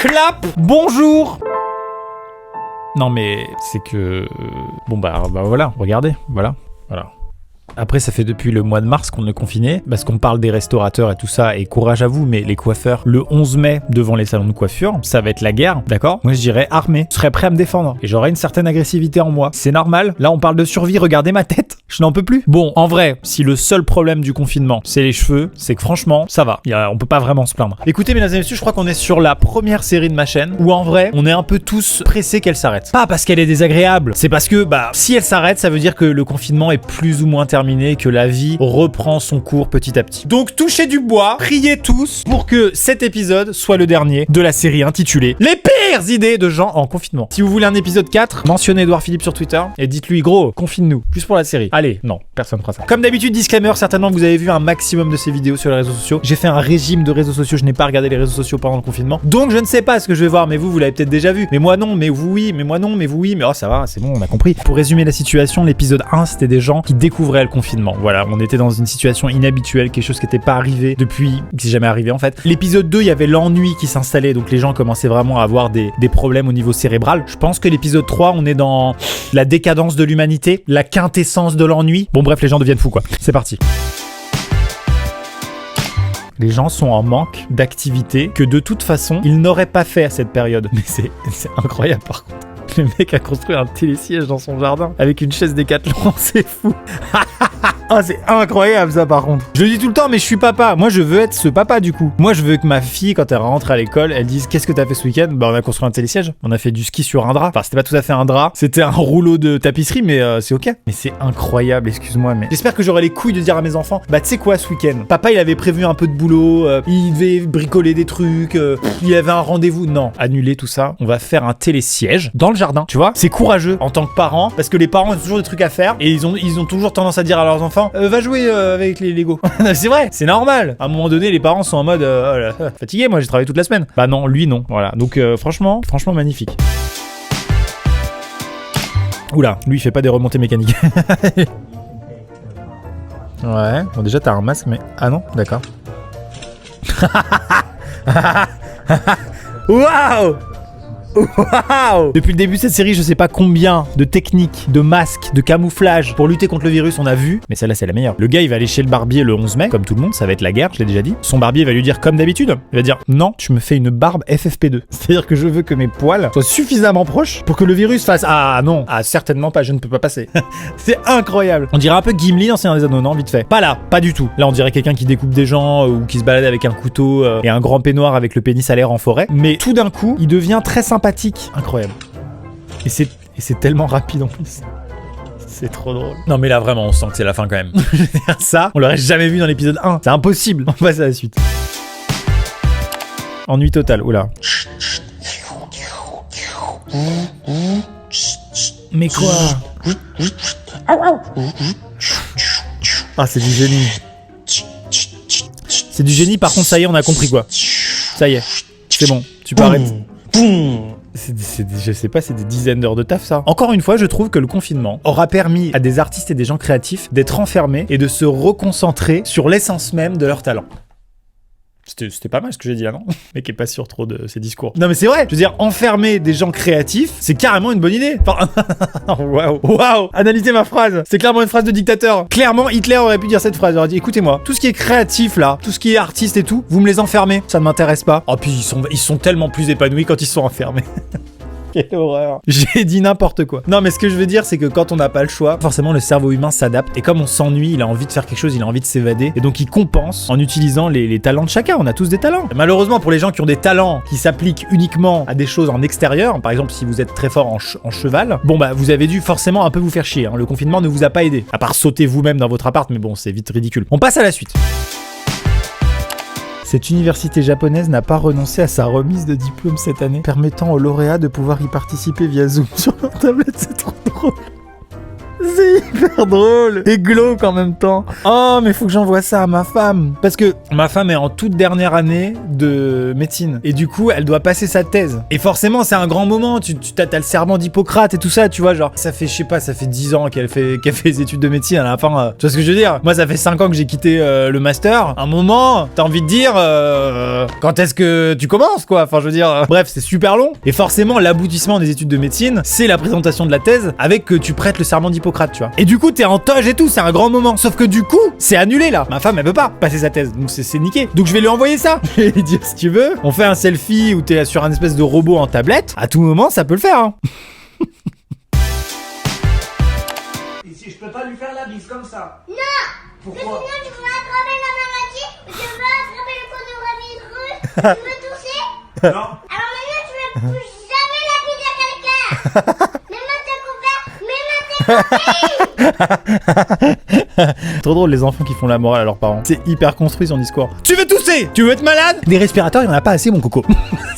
Clap. Bonjour. Non mais c'est que... Bon bah voilà, regardez, voilà. Après, ça fait depuis le mois de mars qu'on est confiné, parce qu'on parle des restaurateurs et tout ça, et courage à vous, mais les coiffeurs, le 11 mai, devant les salons de coiffure, ça va être la guerre, d'accord? Moi, je dirais armé, je serais prêt à me défendre, et j'aurais une certaine agressivité en moi. C'est normal, là, on parle de survie, regardez ma tête, je n'en peux plus. Bon, en vrai, si le seul problème du confinement, c'est les cheveux, c'est que franchement, ça va, on peut pas vraiment se plaindre. Écoutez, mesdames et messieurs, je crois qu'on est sur la première série de ma chaîne, où en vrai, on est un peu tous pressés qu'elle s'arrête. Pas parce qu'elle est désagréable, c'est parce que, si elle s'arrête, ça veut dire que le confinement est plus ou moins terminé, que la vie reprend son cours petit à petit. Donc touchez du bois, priez tous pour que cet épisode soit le dernier de la série intitulée Les pires idées de gens en confinement. Si vous voulez un épisode 4, mentionnez Edouard Philippe sur Twitter et dites-lui gros, confine-nous, plus pour la série. Allez, non, personne ne fera ça. Comme d'habitude, disclaimer, certainement que vous avez vu un maximum de ces vidéos sur les réseaux sociaux. J'ai fait un régime de réseaux sociaux, je n'ai pas regardé les réseaux sociaux pendant le confinement. Donc je ne sais pas ce que je vais voir, mais vous l'avez peut-être déjà vu. Mais moi non, mais vous oui, mais moi non, mais vous oui, mais oh ça va, c'est bon, on a compris. Pour résumer la situation, l'épisode 1, c'était des gens qui découvraient le confinement. Voilà, on était dans une situation inhabituelle, quelque chose qui n'était pas arrivé depuis, qui s'est jamais arrivé en fait. L'épisode 2, il y avait l'ennui qui s'installait, donc les gens commençaient vraiment à avoir des problèmes au niveau cérébral. Je pense que l'épisode 3, on est dans la décadence de l'humanité, la quintessence de l'ennui. Bon bref, les gens deviennent fous quoi. C'est parti. Les gens sont en manque d'activité que de toute façon, ils n'auraient pas fait à cette période. Mais c'est incroyable par contre. Le mec a construit un télésiège dans son jardin avec une chaise Décathlon, c'est fou. Ah, c'est incroyable ça par contre. Je le dis tout le temps, mais je suis papa. Moi je veux être ce papa du coup. Moi je veux que ma fille, quand elle rentre à l'école, elle dise qu'est-ce que t'as fait ce week-end? On a construit un télésiège. On a fait du ski sur un drap. Enfin, c'était pas tout à fait un drap. C'était un rouleau de tapisserie, mais c'est ok. Mais c'est incroyable, excuse-moi. Mais j'espère que j'aurai les couilles de dire à mes enfants, tu sais quoi ce week-end? Papa il avait prévu un peu de boulot, il devait bricoler des trucs, il avait un rendez-vous. Non, annuler tout ça. On va faire un télésiège dans le jardin. Tu vois? C'est courageux en tant que parent, parce que les parents ont toujours des trucs à faire et ils ont toujours tendance à dire à leurs enfants va jouer avec les Lego. C'est vrai, c'est normal. À un moment donné, les parents sont en mode oh là, fatigué, moi j'ai travaillé toute la semaine. Bah non, lui non. Voilà. Donc franchement magnifique. Oula, lui il fait pas des remontées mécaniques. Ouais, bon déjà t'as un masque mais... Ah non, d'accord. Waouh! Waouh! Depuis le début de cette série, je sais pas combien de techniques, de masques, de camouflage pour lutter contre le virus on a vu, mais celle-là c'est la meilleure. Le gars il va aller chez le barbier le 11 mai, comme tout le monde, ça va être la guerre, je l'ai déjà dit. Son barbier va lui dire comme d'habitude, il va dire non, tu me fais une barbe FFP2. C'est-à-dire que je veux que mes poils soient suffisamment proches pour que le virus fasse ah non, ah certainement pas, je ne peux pas passer. C'est incroyable. On dirait un peu Gimli dans Seigneur des Anneaux, non, vite fait. Pas là, pas du tout. Là on dirait quelqu'un qui découpe des gens ou qui se balade avec un couteau et un grand peignoir avec le pénis à l'air en forêt. Mais tout d'un coup, il devient très sympathique. Incroyable. Et c'est tellement rapide en plus. C'est trop drôle. Non mais là vraiment on sent que c'est la fin quand même. Ça, on l'aurait jamais vu dans l'épisode 1. C'est impossible. On passe à la suite. Ennui total. Oula. Mais quoi? Ah c'est du génie. C'est du génie, par contre ça y est on a compris quoi. Ça y est. C'est bon. Tu peux arrêter. Je sais pas, c'est des dizaines d'heures de taf ça. Encore une fois, je trouve que le confinement aura permis à des artistes et des gens créatifs d'être enfermés et de se reconcentrer sur l'essence même de leur talent. C'était pas mal ce que j'ai dit là, non? Mais qui est pas sûr trop de ces discours. Non mais c'est vrai, je veux dire, enfermer des gens créatifs, c'est carrément une bonne idée. Enfin, waouh, analysez ma phrase. C'est clairement une phrase de dictateur. Clairement, Hitler aurait pu dire cette phrase. Il aurait dit, écoutez-moi, tout ce qui est créatif là, tout ce qui est artiste et tout, vous me les enfermez, ça ne m'intéresse pas. Oh puis ils sont tellement plus épanouis quand ils sont enfermés. Quelle horreur. J'ai dit n'importe quoi. Non mais ce que je veux dire c'est que quand on n'a pas le choix, forcément le cerveau humain s'adapte et comme on s'ennuie, il a envie de faire quelque chose, il a envie de s'évader et donc il compense en utilisant les talents de chacun. On a tous des talents. Et malheureusement pour les gens qui ont des talents qui s'appliquent uniquement à des choses en extérieur, par exemple si vous êtes très fort en cheval, bon bah vous avez dû forcément un peu vous faire chier. Le confinement ne vous a pas aidé. À part sauter vous-même dans votre appart, mais bon c'est vite ridicule. On passe à la suite. Cette université japonaise n'a pas renoncé à sa remise de diplôme cette année, permettant aux lauréats de pouvoir y participer via Zoom sur leur tablette. C'est trop drôle. C'est hyper drôle et glauque en même temps. Oh, mais faut que j'envoie ça à ma femme. Parce que ma femme est en toute dernière année de médecine. Et du coup, elle doit passer sa thèse. Et forcément, c'est un grand moment. T'as le serment d'Hippocrate et tout ça, tu vois. Genre, ça fait, je sais pas, ça fait 10 ans qu'elle fait les études de médecine. À la fin, tu vois ce que je veux dire? Moi, ça fait 5 ans que j'ai quitté le master. Un moment, t'as envie de dire, quand est-ce que tu commences, quoi? Enfin, je veux dire, bref, c'est super long. Et forcément, l'aboutissement des études de médecine, c'est la présentation de la thèse avec que tu prêtes le serment d'Hippocrate, tu vois. Et du coup, t'es en toge et tout, c'est un grand moment. Sauf que du coup, c'est annulé là. Ma femme, elle peut pas passer sa thèse, donc c'est niqué. Donc je vais lui envoyer ça. Je vais lui dire, si tu veux, on fait un selfie où t'es sur un espèce de robot en tablette. À tout moment, ça peut le faire, hein. Et si je peux pas lui faire la bise comme ça? Non. Pourquoi? Parce que sinon, tu vas attraper la maladie, ou tu vas attraper le coronavirus, tu veux tousser? Non. Alors maintenant, tu ne touches jamais la bise à quelqu'un. Même à tes copains, même à tes copines. Trop drôle les enfants qui font la morale à leurs parents. C'est hyper construit son discours. Tu veux tousser? Tu veux être malade? Des respirateurs, il y en a pas assez, mon coco.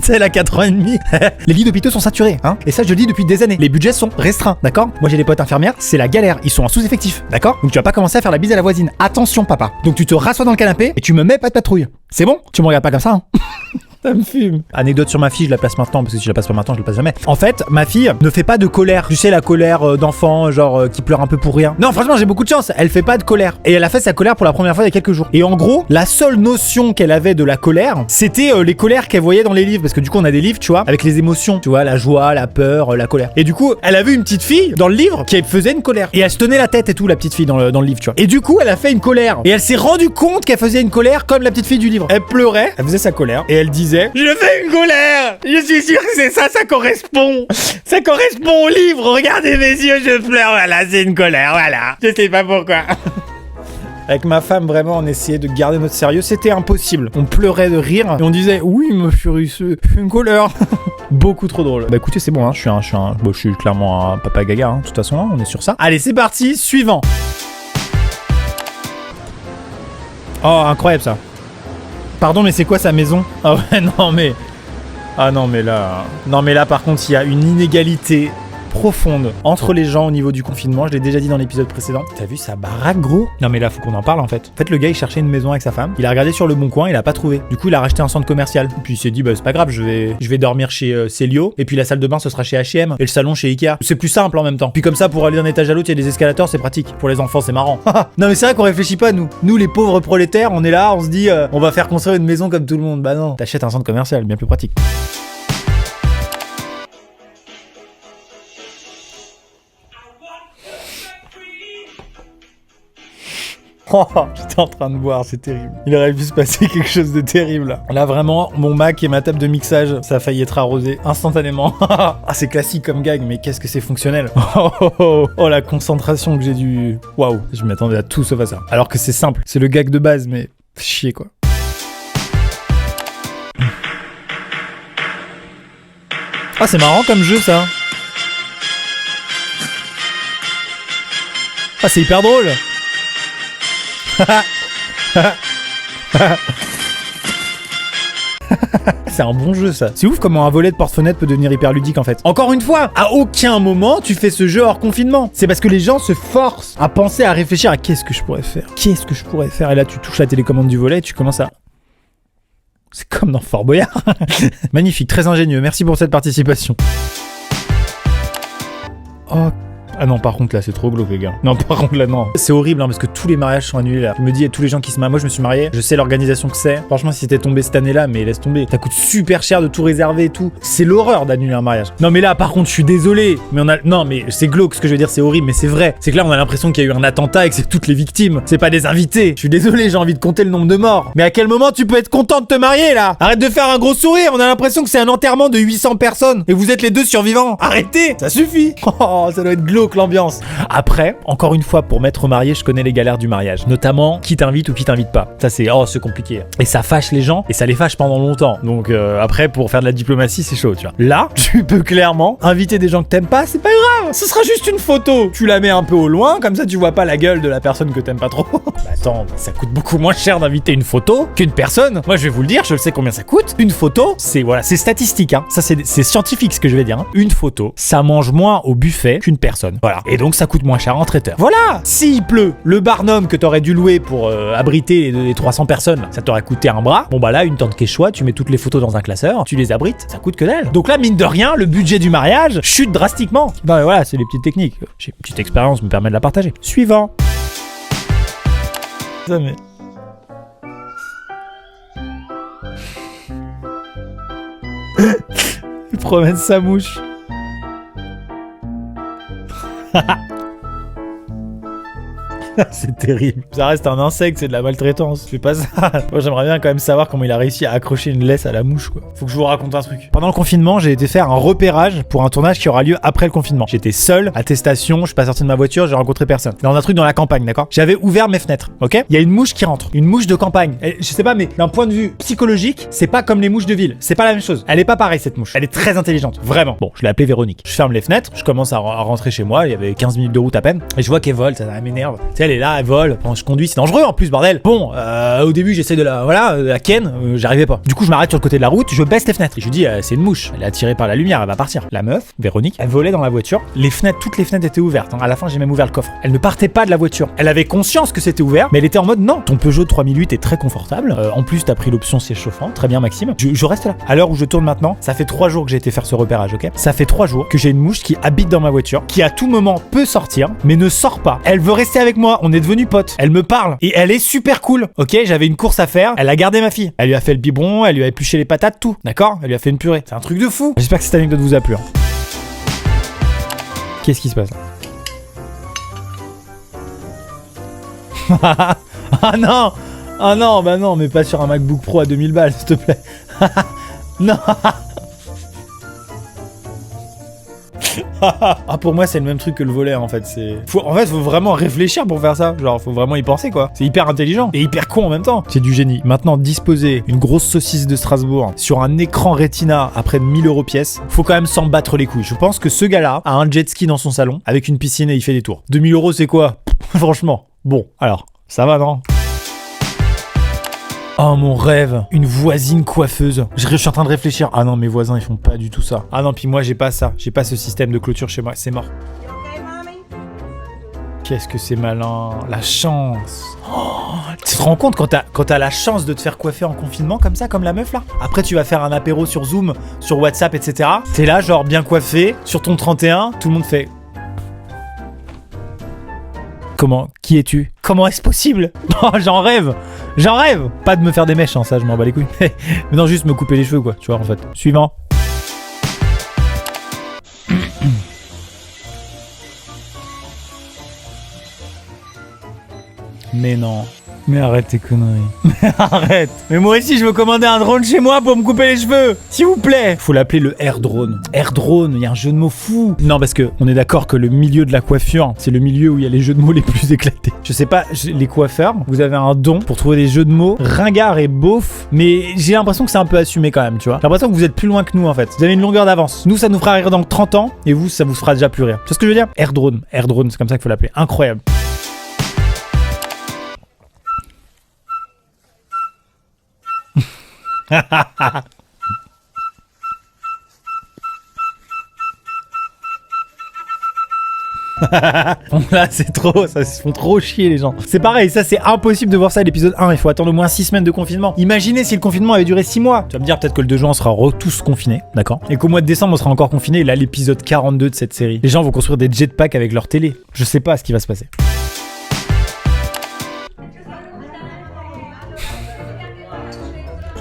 C'est la 4 ans et demi. Les lits d'hôpitaux sont saturés, hein. Et ça, je le dis depuis des années. Les budgets sont restreints, d'accord? Moi, j'ai des potes infirmières, c'est la galère. Ils sont en sous-effectif, d'accord? Donc tu vas pas commencer à faire la bise à la voisine. Attention, papa. Donc tu te rassois dans le canapé et tu me mets pas de patrouille. C'est bon? Tu me regardes pas comme ça, hein. Ça me fume. Anecdote sur ma fille, je la place maintenant, parce que si je la place pas maintenant, je la place jamais. En fait, ma fille ne fait pas de colère. Tu sais, la colère d'enfant, genre qui pleure un peu pour rien. Non, franchement, j'ai beaucoup de chance. Elle fait pas de colère. Et elle a fait sa colère pour la première fois il y a quelques jours. Et en gros, la seule notion qu'elle avait de la colère, c'était les colères qu'elle voyait dans les livres. Parce que du coup, on a des livres, tu vois, avec les émotions. Tu vois, la joie, la peur, la colère. Et du coup, elle a vu une petite fille dans le livre qui faisait une colère. Et elle se tenait la tête et tout, la petite fille dans le livre, tu vois. Et du coup, elle a fait une colère. Et elle s'est rendue compte qu'elle faisait une colère comme la petite fille du livre. Elle pleurait, elle faisait sa colère. Et elle disait, je fais une colère. Je suis sûr que c'est ça, ça correspond. Ça correspond au livre. Regardez mes yeux, je pleure. Voilà, c'est une colère, voilà. Je sais pas pourquoi. Avec ma femme, vraiment, on essayait de garder notre sérieux. C'était impossible. On pleurait de rire. Et on disait, oui, monsieur Russeux, une colère. Beaucoup trop drôle. Bah écoutez, c'est bon, hein. Je suis clairement un papa gaga, hein. De toute façon, hein, on est sur ça. Allez, c'est parti. Suivant. Oh, incroyable ça. Pardon, mais c'est quoi sa maison? Ah ouais, non mais... Ah non mais là... Non mais là par contre il y a une inégalité profonde entre les gens au niveau du confinement, je l'ai déjà dit dans l'épisode précédent. T'as vu sa baraque, gros? Non mais là faut qu'on en parle en fait. En fait le gars il cherchait une maison avec sa femme, il a regardé sur le bon coin, il a pas trouvé. Du coup il a racheté un centre commercial. Puis il s'est dit bah c'est pas grave, je vais dormir chez Célio, et puis la salle de bain ce sera chez H&M, et le salon chez Ikea. C'est plus simple en même temps. Puis comme ça pour aller d'un étage à l'autre il y a des escalators, c'est pratique. Pour les enfants c'est marrant. Non mais c'est vrai qu'on réfléchit pas nous. Nous les pauvres prolétaires, on est là, on se dit on va faire construire une maison comme tout le monde. Bah non, t'achètes un centre commercial, bien plus pratique. Oh, j'étais en train de boire, c'est terrible. Il aurait pu se passer quelque chose de terrible là. Là vraiment, mon Mac et ma table de mixage, ça a failli être arrosé instantanément. Ah, c'est classique comme gag, mais qu'est-ce que c'est fonctionnel. Oh, la concentration que j'ai dû... Waouh, je m'attendais à tout sauf à ça. Alors que c'est simple, c'est le gag de base, mais chier quoi. Ah, c'est marrant comme jeu ça. Ah, c'est hyper drôle. C'est un bon jeu ça. C'est ouf comment un volet de porte-fenêtre peut devenir hyper ludique en fait. Encore une fois, à aucun moment tu fais ce jeu hors confinement. C'est parce que les gens se forcent à penser, à réfléchir à qu'est-ce que je pourrais faire. Qu'est-ce que je pourrais faire? Et là tu touches la télécommande du volet et tu commences à... C'est comme dans Fort Boyard. Magnifique, très ingénieux. Merci pour cette participation. Oh. Ah non, par contre là c'est trop glauque les gars. Non, par contre là non. C'est horrible hein, parce que tous les mariages sont annulés là. Je me dis, tous les gens qui se marient, moi je me suis marié, je sais l'organisation que c'est. Franchement si c'était tombé cette année là, mais laisse tomber. Ça coûte super cher de tout réserver et tout. C'est l'horreur d'annuler un mariage. Non mais là par contre je suis désolé, mais on a... Non mais c'est glauque ce que je veux dire, c'est horrible, mais c'est vrai. C'est que là on a l'impression qu'il y a eu un attentat et que c'est toutes les victimes. C'est pas des invités. Je suis désolé, j'ai envie de compter le nombre de morts. Mais à quel moment tu peux être content de te marier là? Arrête de faire un gros sourire, on a l'impression que c'est un enterrement de 800 personnes et vous êtes les deux survivants. Arrêtez, ça suffit. Oh, ça doit être glauque l'ambiance. Après, encore une fois, pour m'être marié, je connais les galères du mariage. Notamment, qui t'invite ou qui t'invite pas. Ça, c'est compliqué. Et ça fâche les gens, et ça les fâche pendant longtemps. Donc après, pour faire de la diplomatie, c'est chaud, tu vois. Là, tu peux clairement inviter des gens que t'aimes pas, c'est pas grave. Ce sera juste une photo. Tu la mets un peu au loin, comme ça tu vois pas la gueule de la personne que t'aimes pas trop. Bah temps, ça coûte beaucoup moins cher d'inviter une photo qu'une personne. Moi, je vais vous le dire, je le sais combien ça coûte. Une photo, c'est statistique, hein. Ça, c'est scientifique ce que je vais dire, hein. Une photo, ça mange moins au buffet qu'une personne. Voilà. Et donc, ça coûte moins cher en traiteur. Voilà. S'il pleut, le Barnum que t'aurais dû louer pour abriter les 300 personnes, ça t'aurait coûté un bras. Bon, bah là, une tente Quechua, tu mets toutes les photos dans un classeur, tu les abrites, ça coûte que dalle. Donc là, mine de rien, le budget du mariage chute drastiquement. Non, mais voilà, c'est les petites techniques. J'ai une petite expérience, me permet de la partager. Suivant. Ça, mais... Il promène sa mouche. C'est terrible. Ça reste un insecte, c'est de la maltraitance. Je fais pas ça. Moi, j'aimerais bien quand même savoir comment il a réussi à accrocher une laisse à la mouche, quoi. Faut que je vous raconte un truc. Pendant le confinement, j'ai été faire un repérage pour un tournage qui aura lieu après le confinement. J'étais seul, attestation, je suis pas sorti de ma voiture, j'ai rencontré personne. Dans un truc dans la campagne, d'accord? J'avais ouvert mes fenêtres, ok? Il y a une mouche qui rentre. Une mouche de campagne. Je sais pas, mais d'un point de vue psychologique, c'est pas comme les mouches de ville. C'est pas la même chose. Elle est pas pareille, cette mouche. Elle est très intelligente. Vraiment. Bon, je l'ai appelée Véronique. Je ferme les fenêtres, je commence à rentrer chez moi. Il y avait 15 minutes de route à peine. Et je vois qu'elle vole, ça m'énerve. Tu sais, elle est là, elle vole. Quand je conduis, c'est dangereux en plus, bordel. Bon, au début, j'essaie de la ken, j'arrivais pas. Du coup, je m'arrête sur le côté de la route, je baisse les fenêtres. Et je lui dis, c'est une mouche. Elle est attirée par la lumière, elle va partir. La meuf, Véronique, elle volait dans la voiture. Toutes les fenêtres étaient ouvertes. Hein. À la fin, j'ai même ouvert le coffre. Elle ne partait pas de la voiture. Elle avait conscience que c'était ouvert, mais elle était en mode non. Ton Peugeot 3008 est très confortable. En plus, t'as pris l'option siège chauffant. Très bien, Maxime. Je reste là. À l'heure où je tourne maintenant, ça fait 3 jours que j'ai été faire ce repérage, ok? Ça fait 3 jours que j'ai une mouche qui habite dans ma voiture, qui à tout moment peut sortir, mais ne sort pas. Elle veut rester avec moi. On est devenus potes. Elle me parle. Et elle est super cool, ok? J'avais une course à faire, elle a gardé ma fille. Elle lui a fait le biberon, elle lui a épluché les patates, tout, d'accord? Elle lui a fait une purée. C'est un truc de fou. J'espère que cette anecdote vous a plu. Hein. Qu'est-ce qui se passe là? Ah non! Ah non, bah non, mais pas sur un MacBook Pro à 2000 balles, s'il te plaît. Non! Ah, pour moi c'est le même truc que le volet en fait. Faut vraiment réfléchir pour faire ça. Genre faut vraiment y penser quoi. C'est hyper intelligent et hyper con en même temps. C'est du génie. Maintenant disposer une grosse saucisse de Strasbourg sur un écran Retina à près de 1000 € pièce, faut quand même s'en battre les couilles. Je pense que ce gars-là a un jet ski dans son salon avec une piscine et il fait des tours. 2000 € c'est quoi? Franchement. Bon alors ça va non? Oh mon rêve, une voisine coiffeuse. Je suis en train de réfléchir. Ah non, mes voisins ils font pas du tout ça. Ah non, puis moi j'ai pas ça. J'ai pas ce système de clôture chez moi. C'est mort. Qu'est-ce que c'est malin. La chance. Oh, tu te rends compte quand t'as la chance de te faire coiffer en confinement comme ça, comme la meuf là? Après tu vas faire un apéro sur Zoom, sur WhatsApp, etc. T'es là genre bien coiffé, sur ton 31, tout le monde fait... Comment? Qui es-tu? Comment est-ce possible? Oh, j'en rêve! J'en rêve! Pas de me faire des mèches, hein, ça je m'en bats les couilles. Mais non, juste me couper les cheveux quoi, tu vois en fait. Suivant. Mais non. Mais arrête tes conneries. Mais arrête. Mais moi aussi je veux commander un drone chez moi pour me couper les cheveux. S'il vous plaît. Faut l'appeler le Air Drone. Air Drone, il y a un jeu de mots fou. Non parce que on est d'accord que le milieu de la coiffure, c'est le milieu où il y a les jeux de mots les plus éclatés. Je sais pas, les coiffeurs, vous avez un don pour trouver des jeux de mots ringards et beaufs, mais j'ai l'impression que c'est un peu assumé quand même, tu vois. J'ai l'impression que vous êtes plus loin que nous en fait. Vous avez une longueur d'avance. Nous ça nous fera rire dans 30 ans et vous ça vous fera déjà plus rire. Tu vois ce que je veux dire? Air Drone, c'est comme ça qu'il faut l'appeler. Incroyable. Là c'est trop, ça se font trop chier les gens. C'est pareil, ça c'est impossible de voir ça à l'épisode 1. Il faut attendre au moins 6 semaines de confinement. Imaginez si le confinement avait duré 6 mois. Tu vas me dire peut-être que le 2 juin on sera tous confinés, d'accord? Et qu'au mois de décembre on sera encore confinés. Et là l'épisode 42 de cette série, les gens vont construire des jetpacks avec leur télé. Je sais pas ce qui va se passer.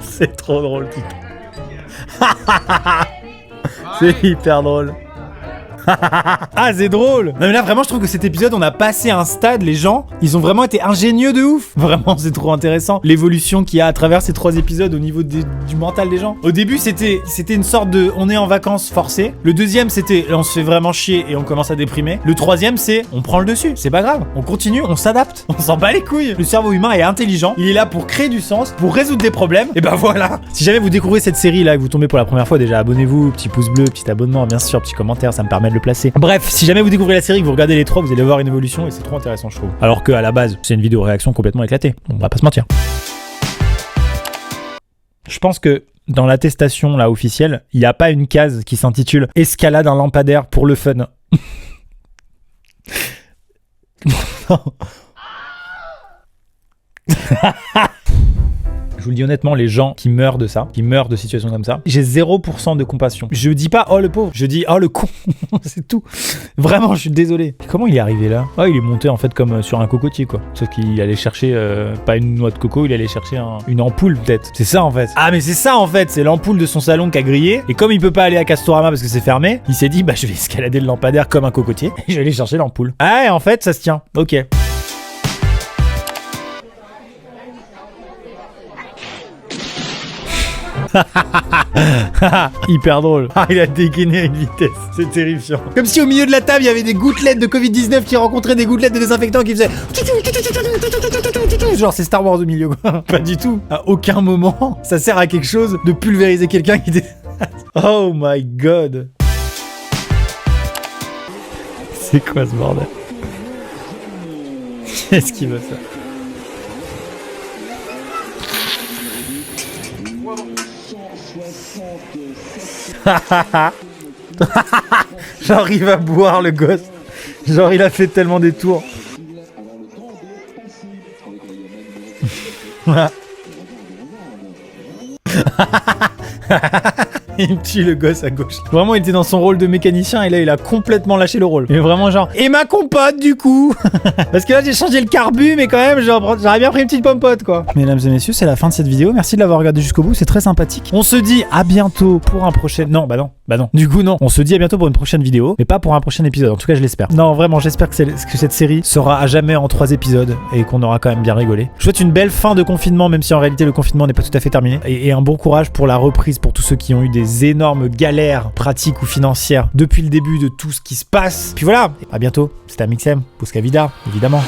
C'est trop drôle tout. C'est hyper drôle. Ah c'est drôle. Non mais là vraiment je trouve que cet épisode on a passé un stade, les gens ils ont vraiment été ingénieux de ouf. Vraiment c'est trop intéressant l'évolution qu'il y a à travers ces 3 épisodes au niveau du mental des gens. Au début c'était une sorte de on est en vacances forcé. Le deuxième c'était on se fait vraiment chier et on commence à déprimer. Le troisième c'est on prend le dessus, c'est pas grave, on continue, on s'adapte, on s'en bat les couilles. Le cerveau humain est intelligent, il est là pour créer du sens, pour résoudre des problèmes. Et ben voilà. Si jamais vous découvrez cette série là et que vous tombez pour la première fois, déjà abonnez-vous, petit pouce bleu, petit abonnement bien sûr, petit commentaire, ça me permet de le le placer. Bref, si jamais vous découvrez la série, que vous regardez les 3, vous allez voir une évolution et c'est trop intéressant, je trouve. Alors qu'à la base, c'est une vidéo réaction complètement éclatée. On va pas se mentir. Je pense que dans l'attestation là officielle, il n'y a pas une case qui s'intitule escalade un lampadaire pour le fun. Je vous le dis honnêtement, les gens qui meurent de ça, qui meurent de situations comme ça, j'ai 0% de compassion. Je dis pas oh le pauvre, je dis oh le con. C'est tout. Vraiment, je suis désolé. Comment il est arrivé là? Oh, il est monté en fait comme sur un cocotier quoi. Sauf qu'il allait chercher pas une noix de coco, il allait chercher une ampoule peut-être. C'est ça en fait. Ah mais c'est ça en fait, c'est l'ampoule de son salon qui a grillé. Et comme il peut pas aller à Castorama parce que c'est fermé, il s'est dit bah je vais escalader le lampadaire comme un cocotier et je vais aller chercher l'ampoule. Ah et en fait ça se tient. Ok. Hyper drôle. Ah, il a dégainé à une vitesse. C'est terrifiant. Comme si au milieu de la table, il y avait des gouttelettes de Covid-19 qui rencontraient des gouttelettes de désinfectant qui faisaient... Genre, c'est Star Wars au milieu, quoi. Pas du tout. À aucun moment, ça sert à quelque chose de pulvériser quelqu'un qui... Oh my god. C'est quoi ce bordel? Qu'est-ce qu'il veut ça? Genre il va boire le gosse. Genre il a fait tellement des tours. Il me tue le gosse à gauche. Vraiment il était dans son rôle de mécanicien et là il a complètement lâché le rôle. Mais vraiment genre et ma compote du coup. Parce que là j'ai changé le carbu mais quand même j'aurais bien pris une petite pompote quoi. Mesdames et messieurs, c'est la fin de cette vidéo. Merci de l'avoir regardé jusqu'au bout, c'est très sympathique. On se dit à bientôt pour un prochain... Non bah non. Du coup non. On se dit à bientôt pour une prochaine vidéo, mais pas pour un prochain épisode. En tout cas je l'espère. Non vraiment j'espère que cette série sera à jamais en 3 épisodes et qu'on aura quand même bien rigolé. Je souhaite une belle fin de confinement même si en réalité le confinement n'est pas tout à fait terminé. Et un bon courage pour la reprise pour tous ceux qui ont eu des énormes galères pratiques ou financières depuis le début de tout ce qui se passe. Puis voilà, à bientôt. C'était Amixem, Pouska Vida, évidemment.